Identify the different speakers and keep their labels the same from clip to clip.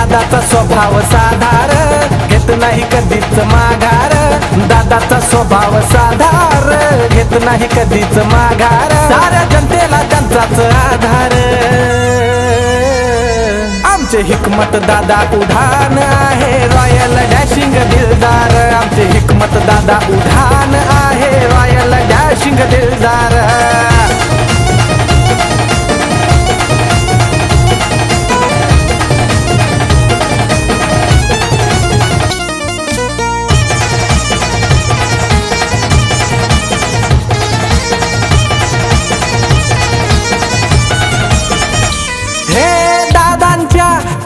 Speaker 1: दादाचा स्वभाव साधार, घेत नाही कधीच माघार. दादाचा स्वभाव साधार, घेत नाही कधीच माघार. साऱ्या जनतेला त्यांचाच आधार. आमचे हिकमत दादा उधाण आहे, रॉयल डॅशिंग दिलदार. आमचे हिकमत दादा उधाण आहे, रॉयल डॅशिंग दिलदार.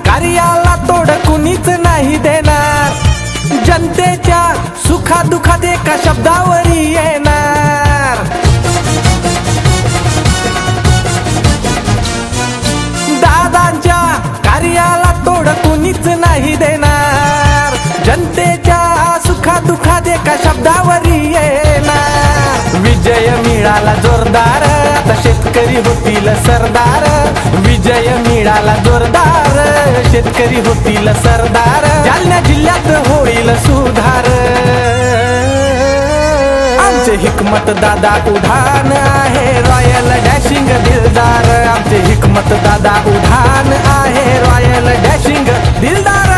Speaker 1: कार्याला तोड कुणीच नाही देणार, जनतेच्या सुखादुखात एका शब्दावरी येणार. दादांच्या कार्याला तोड कुणीच नाही देणार, जनतेच्या सुखादुखात एका शब्दावरी येणार. विजय मिळाला जोरदार, आता शेतकरी होतील सरदार. विजय मिळाला जोरदार, शेतकरी होतील सरदार. जालना जिल्ह्यात होईल सुधार. आमचे हिकमत दादा उधाण आहे, रॉयल डॅशिंग दिलदार. आमचे हिकमत दादा उधाण आहे, रॉयल डॅशिंग दिलदार.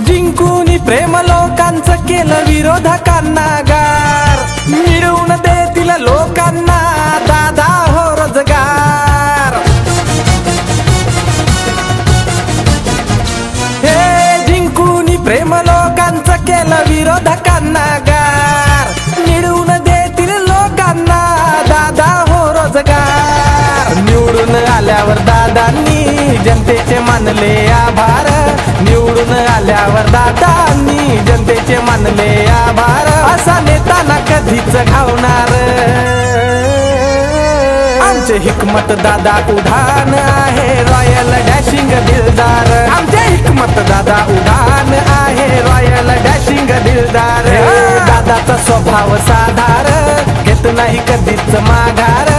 Speaker 1: जिंकून प्रेम लोकांचं केलं विरोधकांना गार. मिळवून देतील लोकांना दादा हो रोजगार. हे जिंकून प्रेम लोकांचं केलं विरोधकांना गार. मिळवून देतील लोकांना दादा हो रोजगार. निवडून आल्यावर दादांनी जनतेचे मानले आभार. निवडून आल्यावर दादांनी जनतेचे मानले आभार. असा नेता ना कधीच घावणार. आमचे हिकमत दादा उधाण आहे, रॉयल डॅशिंग दिलदार. आमचे हिकमत दादा उधाण आहे, रॉयल डॅशिंग दिलदार. दादाचा स्वभाव साधार, घेत नाही कधीच माघार.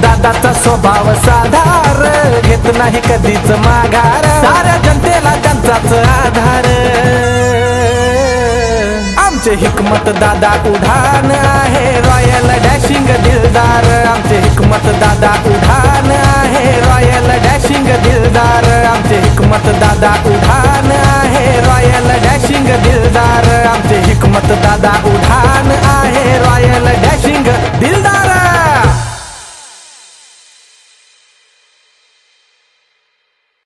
Speaker 1: दादाचा स्वभाव साधार, घेत नाही कधीच माघार. साऱ्या जनतेला त्यांचाच आधार. आमचे हिकमत दादा उधाण आहे, रॉयल डॅशिंग दिलदार. आमचे हिकमत दादा उधाण आहे, रॉयल डॅशिंग दिलदार. आमचे हिकमत दादा उधाण